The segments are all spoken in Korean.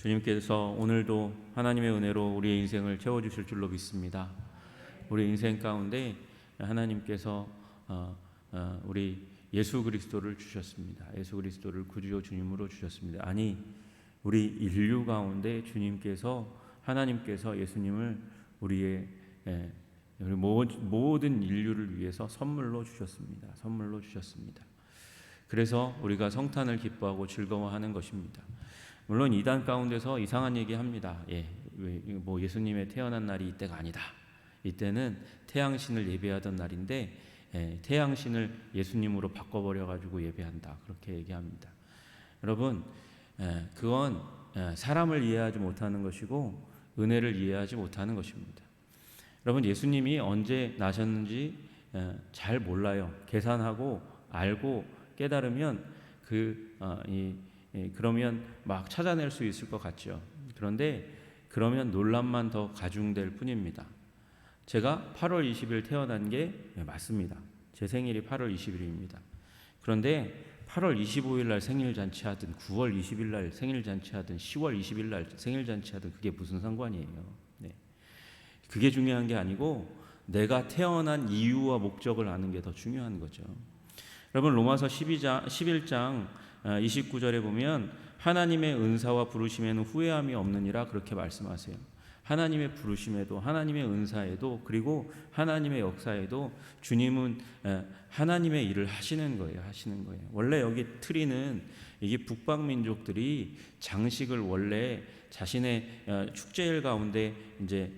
주님께서 오늘도 하나님의 은혜로 우리의 인생을 채워주실 줄로 믿습니다. 우리 인생 가운데 하나님께서 우리 예수 그리스도를 주셨습니다. 예수 그리스도를 구주요 주님으로 주셨습니다. 아니, 우리 인류 가운데 하나님께서 예수님을 우리 모든 인류를 위해서 선물로 주셨습니다. 선물로 주셨습니다. 그래서 우리가 성탄을 기뻐하고 즐거워하는 것입니다. 물론 이단 가운데서 이상한 얘기합니다. 예수님의 태어난 날이 이때가 아니다. 이때는 태양신을 예배하던 날인데 태양신을 예수님으로 바꿔버려가지고 예배한다. 그렇게 얘기합니다. 여러분, 그건 사람을 이해하지 못하는 것이고 은혜를 이해하지 못하는 것입니다. 여러분, 예수님이 언제 나셨는지 잘 몰라요. 계산하고 알고 깨달으면 그러면 막 찾아낼 수 있을 것 같죠. 그런데 그러면 논란만 더 가중될 뿐입니다. 제가 8월 20일 태어난 게 맞습니다. 제 생일이 8월 20일입니다. 그런데 8월 25일 날 생일 잔치하든 9월 20일 날 생일 잔치하든 10월 20일 날 생일 잔치하든 그게 무슨 상관이에요. 그게 중요한 게 아니고 내가 태어난 이유와 목적을 아는 게 더 중요한 거죠. 여러분, 로마서 11장 29절에 보면 하나님의 은사와 부르심에는 후회함이 없느니라 그렇게 말씀하세요. 하나님의 부르심에도 하나님의 은사에도 그리고 하나님의 역사에도 주님은 하나님의 일을 하시는 거예요. 원래 여기 트리는 이게 북방 민족들이 장식을 원래 자신의 축제일 가운데 이제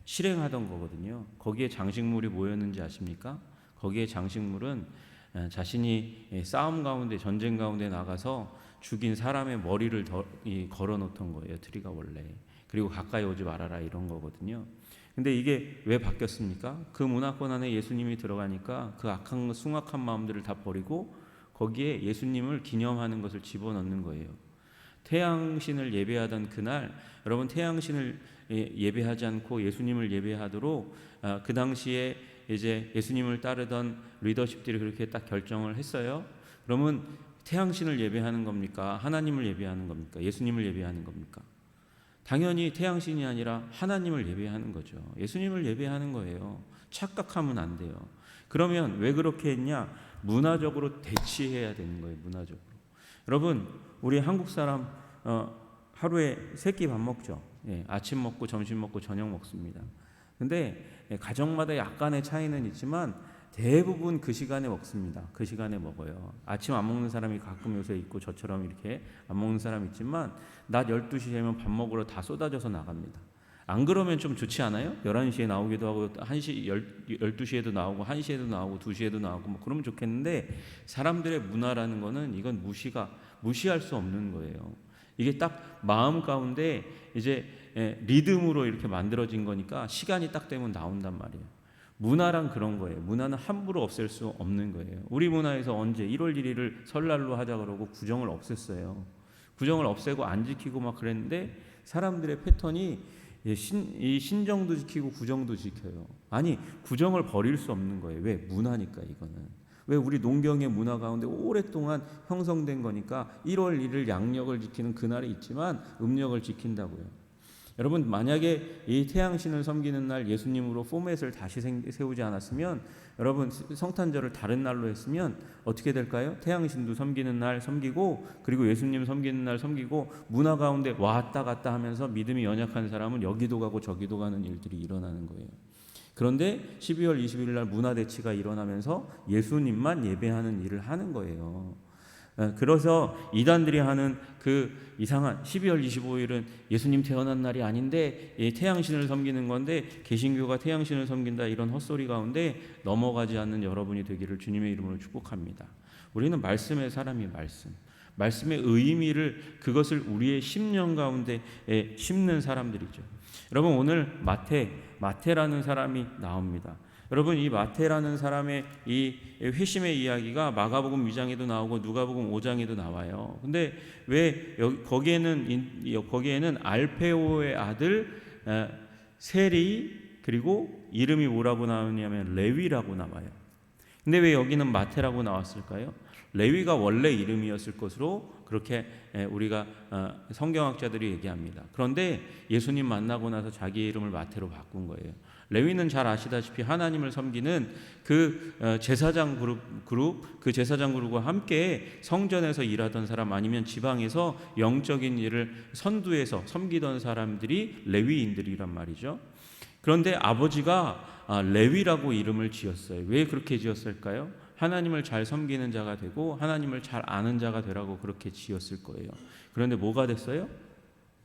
실행하던 거거든요. 거기에 장식물이 뭐였는지 아십니까? 거기에 장식물은 자신이 싸움 가운데 전쟁 가운데 나가서 죽인 사람의 머리를 걸어 놓던 거예요. 트리가 원래. 그리고 가까이 오지 말아라 이런 거거든요. 근데 이게 왜 바뀌었습니까? 그 문화권 안에 예수님이 들어가니까 그 악한 숭악한 마음들을 다 버리고 거기에 예수님을 기념하는 것을 집어넣는 거예요. 태양신을 예배하던 그날, 여러분, 태양신을 예배하지 않고 예수님을 예배하도록 그 당시에 이제 예수님을 따르던 리더십들이 그렇게 딱 결정을 했어요. 그러면 태양신을 예배하는 겁니까? 하나님을 예배하는 겁니까? 예수님을 예배하는 겁니까? 당연히 태양신이 아니라 하나님을 예배하는 거죠. 예수님을 예배하는 거예요. 착각하면 안 돼요. 그러면 왜 그렇게 했냐? 문화적으로 대치해야 되는 거예요. 문화적으로. 여러분, 우리 한국 사람 하루에 3끼 밥 먹죠. 아침 먹고 점심 먹고 저녁 먹습니다. 근데 가정마다 약간의 차이는 있지만 대부분 그 시간에 먹습니다. 그 시간에 먹어요. 아침 안 먹는 사람이 가끔 요새 있고 저처럼 이렇게 안 먹는 사람 있지만 낮 12시 되면 밥 먹으러 다 쏟아져서 나갑니다. 안 그러면 좀 좋지 않아요? 11시에 나오기도 하고 12시에도 나오고 1시에도 나오고 2시에도 나오고 뭐 그러면 좋겠는데 사람들의 문화라는 거는 이건 무시할 수 없는 거예요. 이게 딱 마음 가운데 이제 리듬으로 이렇게 만들어진 거니까 시간이 딱 되면 나온단 말이에요. 문화란 그런 거예요. 문화는 함부로 없앨 수 없는 거예요. 우리 문화에서 언제 1월 1일을 설날로 하자 그러고 구정을 없앴어요. 구정을 없애고 안 지키고 막 그랬는데 사람들의 패턴이 이 신정도 지키고 구정도 지켜요. 아니, 구정을 버릴 수 없는 거예요. 왜? 문화니까 이거는. 왜? 우리 농경의 문화 가운데 오랫동안 형성된 거니까 1월 1일 양력을 지키는 그날이 있지만 음력을 지킨다고요. 여러분, 만약에 이 태양신을 섬기는 날 예수님으로 포맷을 다시 세우지 않았으면, 여러분, 성탄절을 다른 날로 했으면 어떻게 될까요? 태양신도 섬기는 날 섬기고 그리고 예수님 섬기는 날 섬기고 문화 가운데 왔다 갔다 하면서 믿음이 연약한 사람은 여기도 가고 저기도 가는 일들이 일어나는 거예요. 그런데 12월 20일 날 문화대치가 일어나면서 예수님만 예배하는 일을 하는 거예요. 그래서 이단들이 하는 그 이상한 12월 25일은 예수님 태어난 날이 아닌데 태양신을 섬기는 건데 개신교가 태양신을 섬긴다, 이런 헛소리 가운데 넘어가지 않는 여러분이 되기를 주님의 이름으로 축복합니다. 우리는 말씀의 사람이 말씀의 의미를, 그것을 우리의 심령 가운데 심는 사람들이죠. 여러분, 오늘 마태라는 사람이 나옵니다. 여러분, 이 마태라는 사람의 이 회심의 이야기가 마가복음 2장에도 나오고 누가복음 5장에도 나와요. 근데 왜 거기에는 알페오의 아들 세리, 그리고 이름이 뭐라고 나오냐면 레위라고 나와요. 근데 왜 여기는 마태라고 나왔을까요? 레위가 원래 이름이었을 것으로 그렇게 우리가 성경학자들이 얘기합니다. 그런데 예수님 만나고 나서 자기 이름을 마태로 바꾼 거예요. 레위는 잘 아시다시피 하나님을 섬기는 그 제사장 그룹, 그 제사장 그룹과 함께 성전에서 일하던 사람, 아니면 지방에서 영적인 일을 선두에서 섬기던 사람들이 레위인들이란 말이죠. 그런데 아버지가 레위라고 이름을 지었어요. 왜 그렇게 지었을까요? 하나님을 잘 섬기는 자가 되고 하나님을 잘 아는 자가 되라고 그렇게 지었을 거예요. 그런데 뭐가 됐어요?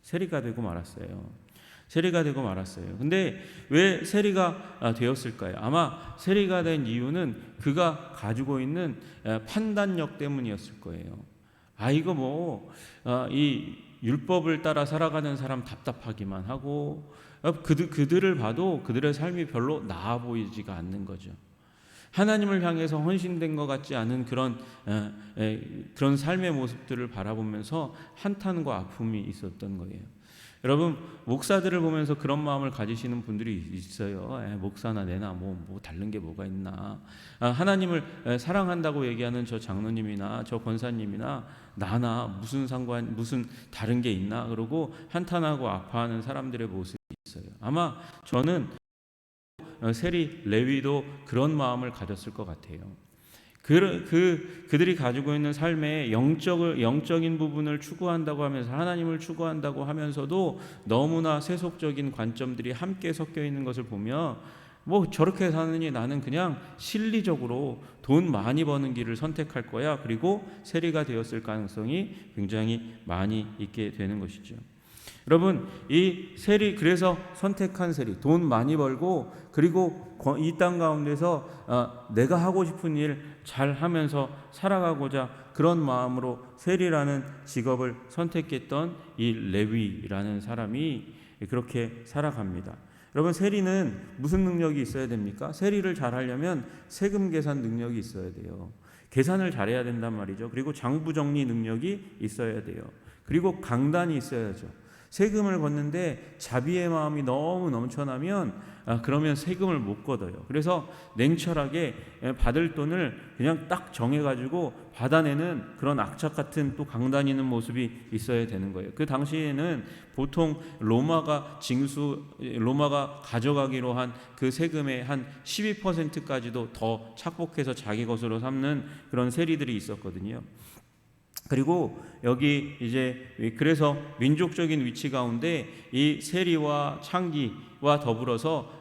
세리가 되고 말았어요. 세리가 되고 말았어요. 근데 왜 세리가 되었을까요? 아마 세리가 된 이유는 그가 가지고 있는 판단력 때문이었을 거예요. 이거 이 율법을 따라 살아가는 사람 답답하기만 하고, 그들을 봐도 그들의 삶이 별로 나아 보이지가 않는 거죠. 하나님을 향해서 헌신된 것 같지 않은 그런 삶의 모습들을 바라보면서 한탄과 아픔이 있었던 거예요. 여러분, 목사들을 보면서 그런 마음을 가지시는 분들이 있어요. 목사나 내나 뭐 다른 게 뭐가 있나. 하나님을 사랑한다고 얘기하는 저 장로님이나 저 권사님이나 나나 무슨 다른 게 있나, 그러고 한탄하고 아파하는 사람들의 모습이 있어요. 아마 저는 세리 레위도 그런 마음을 가졌을 것 같아요. 그들이 가지고 있는 삶의 영적인 부분을 추구한다고 하면서, 하나님을 추구한다고 하면서도 너무나 세속적인 관점들이 함께 섞여 있는 것을 보며, 저렇게 사느니 나는 그냥 실리적으로 돈 많이 버는 길을 선택할 거야. 그리고 세리가 되었을 가능성이 굉장히 많이 있게 되는 것이죠. 여러분, 이 세리, 그래서 선택한 세리, 돈 많이 벌고 그리고 이 땅 가운데서 내가 하고 싶은 일 잘 하면서 살아가고자 그런 마음으로 세리라는 직업을 선택했던 이 레위라는 사람이 그렇게 살아갑니다. 여러분, 세리는 무슨 능력이 있어야 됩니까? 세리를 잘 하려면 세금 계산 능력이 있어야 돼요. 계산을 잘해야 된단 말이죠. 그리고 장부 정리 능력이 있어야 돼요. 그리고 강단이 있어야죠. 세금을 걷는데 자비의 마음이 너무 넘쳐나면 그러면 세금을 못 걷어요. 그래서 냉철하게 받을 돈을 그냥 딱 정해가지고 받아내는 그런 악착 같은 또 강단 있는 모습이 있어야 되는 거예요. 그 당시에는 보통 로마가 가져가기로 한 그 세금의 한 12%까지도 더 착복해서 자기 것으로 삼는 그런 세리들이 있었거든요. 그리고 여기 이제 그래서 민족적인 위치 가운데 이 세리와 창기와 더불어서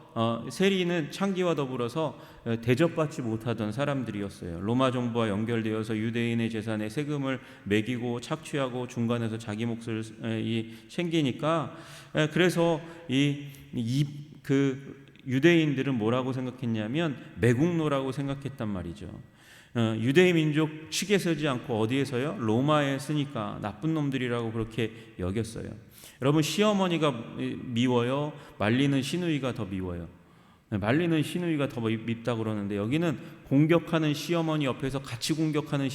세리는 창기와 더불어서 대접받지 못하던 사람들이었어요. 로마 정부와 연결되어서 유대인의 재산에 세금을 매기고 착취하고 중간에서 자기 몫을 챙기니까, 그래서 그 유대인들은 뭐라고 생각했냐면 매국노라고 생각했단 말이죠. 유대인 민족 측에 서지 않고 어디에서요? 로마에 쓰니까 나쁜 놈들이라고 그렇게 여겼어요. 여러분, 시어머니가 미워요? 말리는 시누이가 더 미워요? 말리는 시누이가 더 밉다고 그러는데, 여기는 공격하는 시어머니 옆에서 같이 공격하는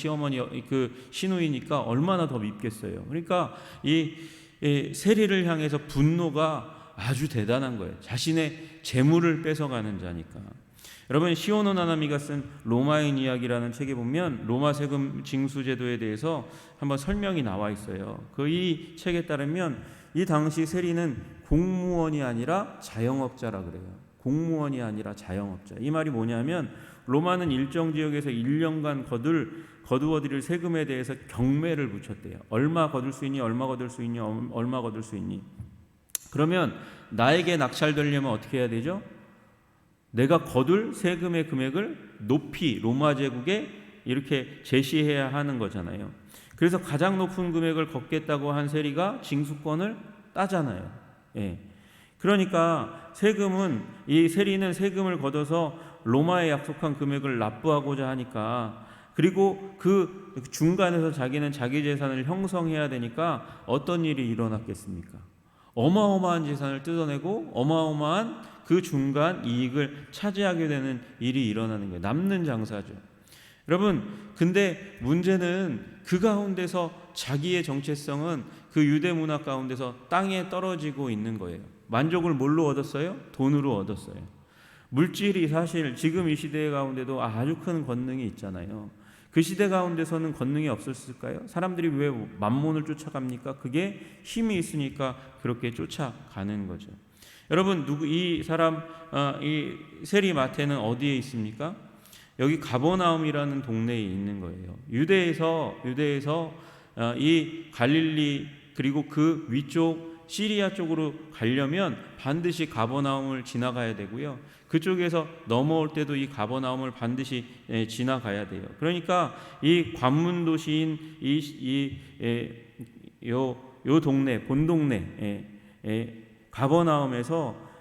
그 시누이니까 얼마나 더 밉겠어요. 그러니까 이 세리를 향해서 분노가 아주 대단한 거예요. 자신의 재물을 뺏어가는 자니까. 여러분, 시오노 나나미가 쓴 로마인 이야기라는 책에 보면 로마 세금 징수 제도에 대해서 한번 설명이 나와 있어요. 이 책에 따르면 이 당시 세리는 공무원이 아니라 자영업자라 그래요. 공무원이 아니라 자영업자. 이 말이 뭐냐면, 로마는 일정 지역에서 1년간 거두어들일 세금에 대해서 경매를 붙였대요. 얼마 거둘 수 있니? 얼마 거둘 수 있니? 얼마 거둘 수 있니? 그러면 나에게 낙찰되려면 어떻게 해야 되죠? 내가 거둘 세금의 금액을 높이 로마 제국에 이렇게 제시해야 하는 거잖아요. 그래서 가장 높은 금액을 걷겠다고 한 세리가 징수권을 따잖아요. 그러니까 이 세리는 세금을 걷어서 로마에 약속한 금액을 납부하고자 하니까, 그리고 그 중간에서 자기는 자기 재산을 형성해야 되니까 어떤 일이 일어났겠습니까? 어마어마한 재산을 뜯어내고 어마어마한 그 중간 이익을 차지하게 되는 일이 일어나는 거예요. 남는 장사죠. 여러분, 근데 문제는 그 가운데서 자기의 정체성은 그 유대 문화 가운데서 땅에 떨어지고 있는 거예요. 만족을 뭘로 얻었어요? 돈으로 얻었어요. 물질이 사실 지금 이 시대 가운데도 아주 큰 권능이 있잖아요. 그 시대 가운데서는 권능이 없었을까요? 사람들이 왜 만몬을 쫓아갑니까? 그게 힘이 있으니까 그렇게 쫓아가는 거죠. 여러분, 이 세리 마태는 어디에 있습니까? 여기 가버나움이라는 동네에 있는 거예요. 유대에서 이 갈릴리 그리고 그 위쪽 시리아 쪽으로 가려면 반드시 가버나움을 지나가야 되고요. 그쪽에서 넘어올 때도 이 가버나움을 반드시 지나가야 돼요. 그러니까 이 관문 도시인 요 동네 본동네 가버나움에서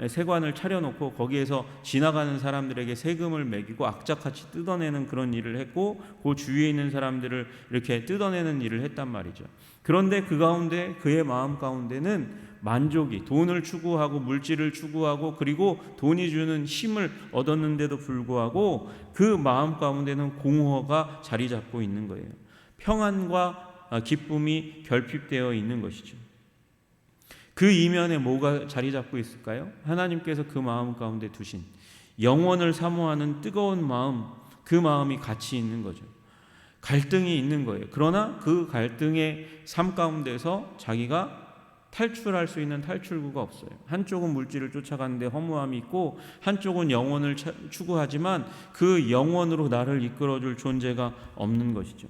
세관을 차려놓고 거기에서 지나가는 사람들에게 세금을 매기고 악착같이 뜯어내는 그런 일을 했고, 그 주위에 있는 사람들을 이렇게 뜯어내는 일을 했단 말이죠. 그런데 그 가운데 그의 마음 가운데는 만족이, 돈을 추구하고 물질을 추구하고 그리고 돈이 주는 힘을 얻었는데도 불구하고 그 마음 가운데는 공허가 자리 잡고 있는 거예요. 평안과 기쁨이 결핍되어 있는 것이죠. 그 이면에 뭐가 자리 잡고 있을까요? 하나님께서 그 마음 가운데 두신 영원을 사모하는 뜨거운 마음, 그 마음이 같이 있는 거죠. 갈등이 있는 거예요. 그러나 그 갈등의 삶 가운데서 자기가 탈출할 수 있는 탈출구가 없어요. 한쪽은 물질을 쫓아가는데 허무함이 있고, 한쪽은 영원을 추구하지만 그 영원으로 나를 이끌어줄 존재가 없는 것이죠.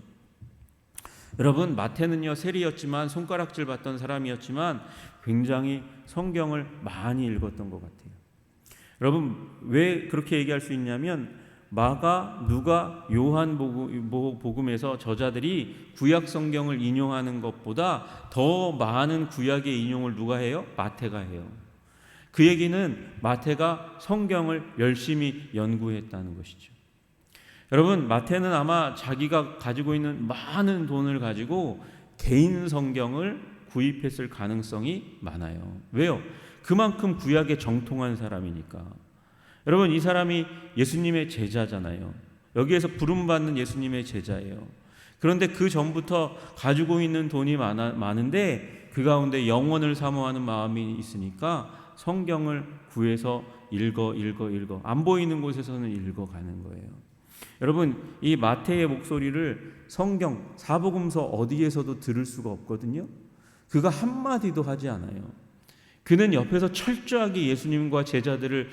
여러분, 마태는요 세리였지만, 손가락질 받던 사람이었지만 굉장히 성경을 많이 읽었던 것 같아요. 여러분, 왜 그렇게 얘기할 수 있냐면, 마가, 누가, 요한 복음에서 저자들이 구약 성경을 인용하는 것보다 더 많은 구약의 인용을 누가 해요? 마태가 해요. 그 얘기는 마태가 성경을 열심히 연구했다는 것이죠. 여러분, 마태는 아마 자기가 가지고 있는 많은 돈을 가지고 개인 성경을 구입했을 가능성이 많아요. 왜요? 그만큼 구약에 정통한 사람이니까. 여러분, 이 사람이 예수님의 제자잖아요. 여기에서 부름받는 예수님의 제자예요. 그런데 그 전부터 가지고 있는 돈이 많은데 그 가운데 영원을 사모하는 마음이 있으니까 성경을 구해서 읽어 안 보이는 곳에서는 읽어가는 거예요. 여러분, 이 마태의 목소리를 성경 사복음서 어디에서도 들을 수가 없거든요. 그가 한마디도 하지 않아요. 그는 옆에서 철저하게 예수님과 제자들을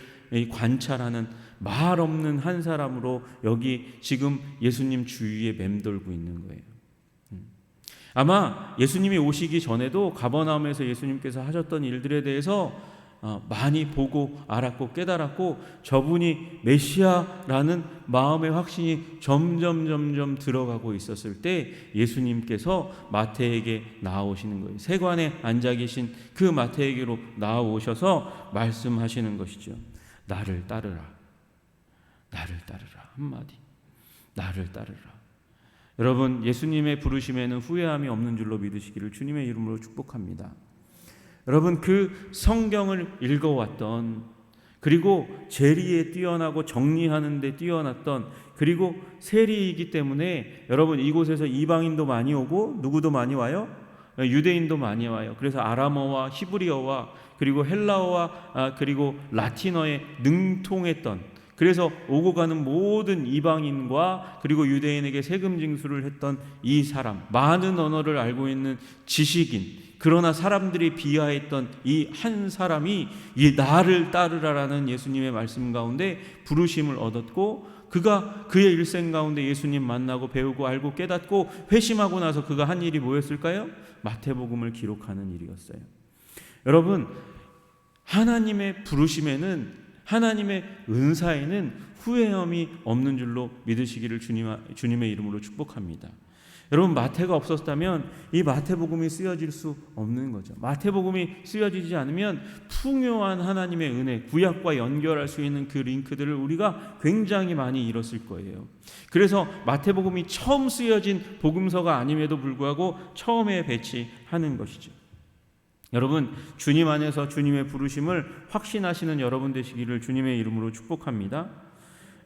관찰하는 말 없는 한 사람으로 여기 지금 예수님 주위에 맴돌고 있는 거예요. 아마 예수님이 오시기 전에도 가버나움에서 예수님께서 하셨던 일들에 대해서 많이 보고 알았고 깨달았고, 저분이 메시아라는 마음의 확신이 점점 들어가고 있었을 때 예수님께서 마태에게 나아오시는 거예요. 세관에 앉아 계신 그 마태에게로 나아오셔서 말씀하시는 것이죠. 나를 따르라. 한마디. 나를 따르라. 여러분, 예수님의 부르심에는 후회함이 없는 줄로 믿으시기를 주님의 이름으로 축복합니다. 여러분, 그 성경을 읽어왔던, 그리고 재리에 뛰어나고 정리하는 데 뛰어났던, 그리고 세리이기 때문에 여러분, 이곳에서 이방인도 많이 오고 누구도 많이 와요? 유대인도 많이 와요. 그래서 아람어와 히브리어와 그리고 헬라어와 그리고 라틴어에 능통했던, 그래서 오고 가는 모든 이방인과 그리고 유대인에게 세금 징수를 했던 이 사람, 많은 언어를 알고 있는 지식인, 그러나 사람들이 비하했던 이 한 사람이 이 나를 따르라라는 예수님의 말씀 가운데 부르심을 얻었고, 그가 그의 일생 가운데 예수님 만나고 배우고 알고 깨닫고 회심하고 나서 그가 한 일이 뭐였을까요? 마태복음을 기록하는 일이었어요. 여러분, 하나님의 부르심에는, 하나님의 은사에는 후회함이 없는 줄로 믿으시기를 주님의 이름으로 축복합니다. 여러분, 마태가 없었다면 이 마태복음이 쓰여질 수 없는 거죠. 마태복음이 쓰여지지 않으면 풍요한 하나님의 은혜, 구약과 연결할 수 있는 그 링크들을 우리가 굉장히 많이 잃었을 거예요. 그래서 마태복음이 처음 쓰여진 복음서가 아님에도 불구하고 처음에 배치하는 것이죠. 여러분, 주님 안에서 주님의 부르심을 확신하시는 여러분 되시기를 주님의 이름으로 축복합니다.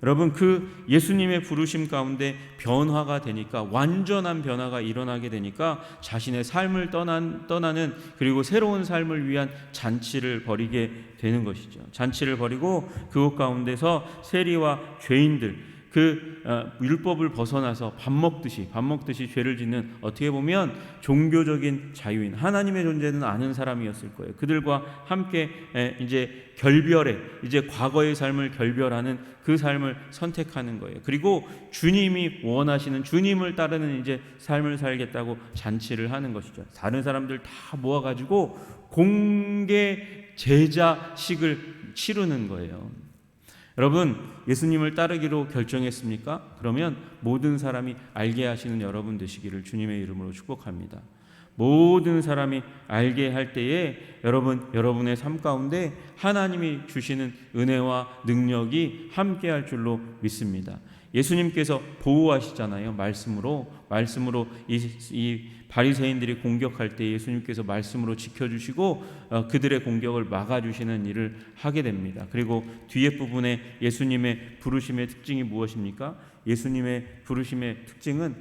여러분, 그 예수님의 부르심 가운데 변화가 되니까, 완전한 변화가 일어나게 되니까 자신의 삶을 떠나는, 그리고 새로운 삶을 위한 잔치를 벌이게 되는 것이죠. 잔치를 벌이고 그곳 가운데서 세리와 죄인들, 율법을 벗어나서 밥 먹듯이 죄를 짓는, 어떻게 보면 종교적인 자유인, 하나님의 존재는 아는 사람이었을 거예요. 그들과 함께 이제 이제 과거의 삶을 결별하는 그 삶을 선택하는 거예요. 그리고 주님이 원하시는, 주님을 따르는 이제 삶을 살겠다고 잔치를 하는 것이죠. 다른 사람들 다 모아가지고 공개 제자식을 치르는 거예요. 여러분, 예수님을 따르기로 결정했습니까? 그러면 모든 사람이 알게 하시는 여러분 되시기를 주님의 이름으로 축복합니다. 모든 사람이 알게 할 때에 여러분의 삶 가운데 하나님이 주시는 은혜와 능력이 함께 할 줄로 믿습니다. 예수님께서 보호하시잖아요. 말씀으로 이 바리새인들이 공격할 때 예수님께서 말씀으로 지켜주시고 그들의 공격을 막아주시는 일을 하게 됩니다. 그리고 뒤에 부분에 예수님의 부르심의 특징이 무엇입니까? 예수님의 부르심의 특징은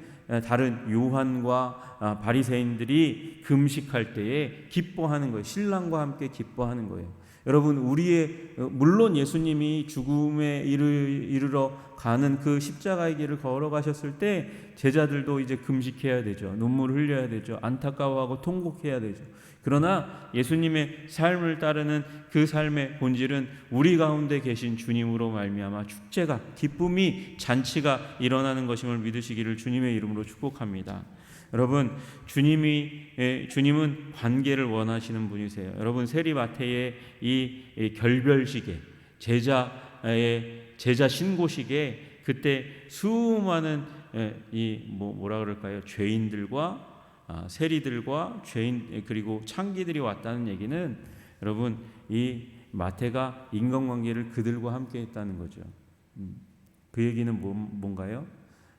다른 요한과 바리새인들이 금식할 때에 기뻐하는 거예요. 신랑과 함께 기뻐하는 거예요. 여러분, 물론 예수님이 죽음에 이르러 가는 그 십자가의 길을 걸어가셨을 때 제자들도 이제 금식해야 되죠. 눈물을 흘려야 되죠. 안타까워하고 통곡해야 되죠. 그러나 예수님의 삶을 따르는 그 삶의 본질은 우리 가운데 계신 주님으로 말미암아 축제가, 기쁨이, 잔치가 일어나는 것임을 믿으시기를 주님의 이름으로 축복합니다. 여러분, 주님은 관계를 원하시는 분이세요. 여러분, 세리마태의 이 결별식에, 제자 신고식에 그때 수많은 죄인들과 세리들과 그리고 창기들이 왔다는 얘기는, 여러분, 이 마태가 인간관계를 그들과 함께 했다는 거죠. 그 얘기는 뭔가요?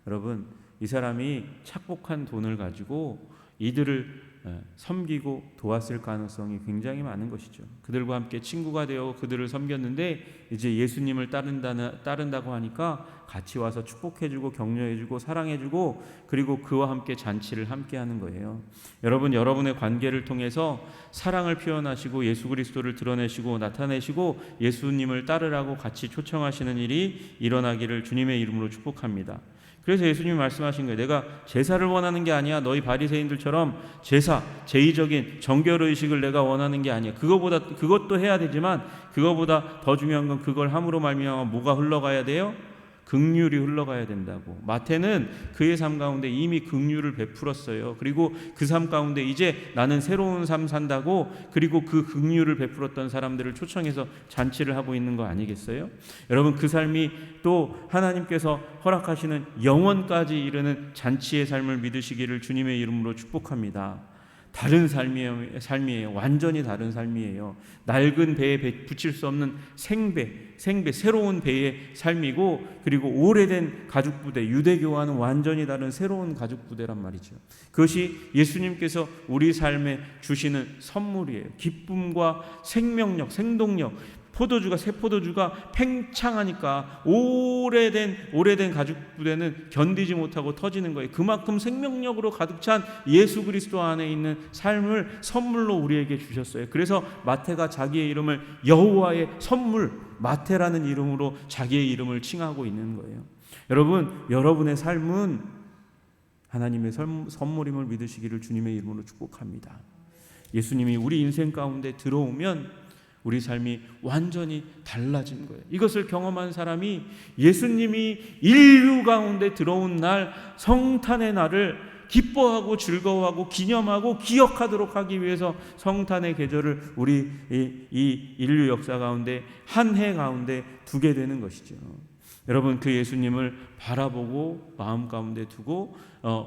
여러분, 이 사람이 착복한 돈을 가지고 이들을 섬기고 도왔을 가능성이 굉장히 많은 것이죠. 그들과 함께 친구가 되어 그들을 섬겼는데 이제 예수님을 따른다고 하니까 같이 와서 축복해주고 격려해주고 사랑해주고, 그리고 그와 함께 잔치를 함께 하는 거예요. 여러분, 여러분의 관계를 통해서 사랑을 표현하시고 예수 그리스도를 드러내시고 나타내시고 예수님을 따르라고 같이 초청하시는 일이 일어나기를 주님의 이름으로 축복합니다. 그래서 예수님이 말씀하신 거예요. 내가 제사를 원하는 게 아니야. 너희 바리새인들처럼 제의적인 정결의식을 내가 원하는 게 아니야. 그것도 해야 되지만 그거보다 더 중요한 건 그걸 함으로 말미암아 뭐가 흘러가야 돼요? 긍휼이 흘러가야 된다고. 마태는 그의 삶 가운데 이미 긍휼을 베풀었어요. 그리고 그 삶 가운데 이제 나는 새로운 삶 산다고, 그리고 그 긍휼을 베풀었던 사람들을 초청해서 잔치를 하고 있는 거 아니겠어요? 여러분, 그 삶이 또 하나님께서 허락하시는 영원까지 이르는 잔치의 삶을 믿으시기를 주님의 이름으로 축복합니다. 다른 삶이에요. 완전히 다른 삶이에요. 낡은 배에 붙일 수 없는 생배, 새로운 배의 삶이고, 그리고 오래된 가죽부대, 유대교와는 완전히 다른 새로운 가죽부대란 말이죠. 그것이 예수님께서 우리 삶에 주시는 선물이에요. 기쁨과 생명력, 생동력. 새 포도주가 팽창하니까 오래된 가죽부대는 견디지 못하고 터지는 거예요. 그만큼 생명력으로 가득 찬 예수 그리스도 안에 있는 삶을 선물로 우리에게 주셨어요. 그래서 마태가 자기의 이름을 여호와의 선물, 마태라는 이름으로 자기의 이름을 칭하고 있는 거예요. 여러분의 삶은 하나님의 선물임을 믿으시기를 주님의 이름으로 축복합니다. 예수님이 우리 인생 가운데 들어오면 우리 삶이 완전히 달라진 거예요. 이것을 경험한 사람이 예수님이 인류 가운데 들어온 날, 성탄의 날을 기뻐하고 즐거워하고 기념하고 기억하도록 하기 위해서 성탄의 계절을 우리 이 인류 역사 가운데, 한 해 가운데 두게 되는 것이죠. 여러분, 그 예수님을 바라보고 마음 가운데 두고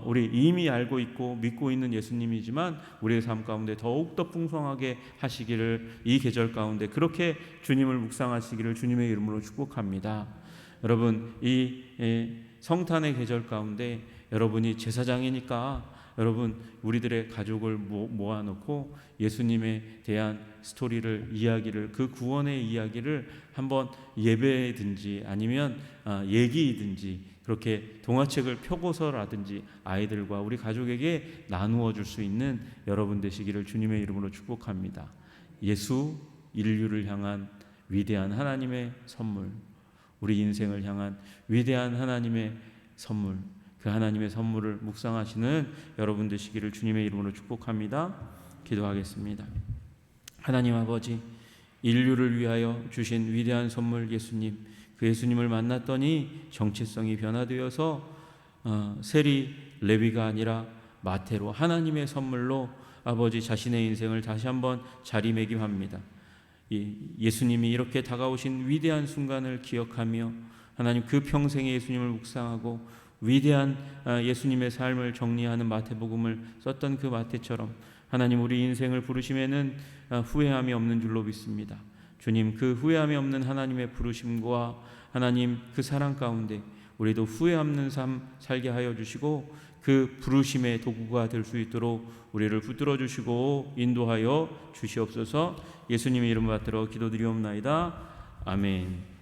우리 이미 알고 있고 믿고 있는 예수님이지만 우리의 삶 가운데 더욱더 풍성하게 하시기를, 이 계절 가운데 그렇게 주님을 묵상하시기를 주님의 이름으로 축복합니다. 여러분, 이 성탄의 계절 가운데 여러분이 제사장이니까 여러분, 우리들의 가족을 모아놓고 예수님에 대한 이야기를, 그 구원의 이야기를 한번 예배든지 아니면 얘기든지 그렇게 동화책을 펴고서라든지 아이들과 우리 가족에게 나누어 줄 수 있는 여러분 되시기를 주님의 이름으로 축복합니다. 예수, 인류를 향한 위대한 하나님의 선물, 우리 인생을 향한 위대한 하나님의 선물, 그 하나님의 선물을 묵상하시는 여러분 되시기를 주님의 이름으로 축복합니다. 기도하겠습니다. 하나님 아버지, 인류를 위하여 주신 위대한 선물 예수님, 그 예수님을 만났더니 정체성이 변화되어서 세리 레위가 아니라 마태로 하나님의 선물로 아버지 자신의 인생을 다시 한번 자리매김합니다. 예수님이 이렇게 다가오신 위대한 순간을 기억하며 하나님 그 평생의 예수님을 묵상하고 위대한 예수님의 삶을 정리하는 마태복음을 썼던 그 마태처럼 하나님 우리 인생을 부르심에는 후회함이 없는 줄로 믿습니다. 주님, 그 후회함이 없는 하나님의 부르심과 하나님 그 사랑 가운데 우리도 후회 없는 삶 살게 하여 주시고 그 부르심의 도구가 될 수 있도록 우리를 붙들어 주시고 인도하여 주시옵소서. 예수님의 이름 받들어 기도드리옵나이다. 아멘.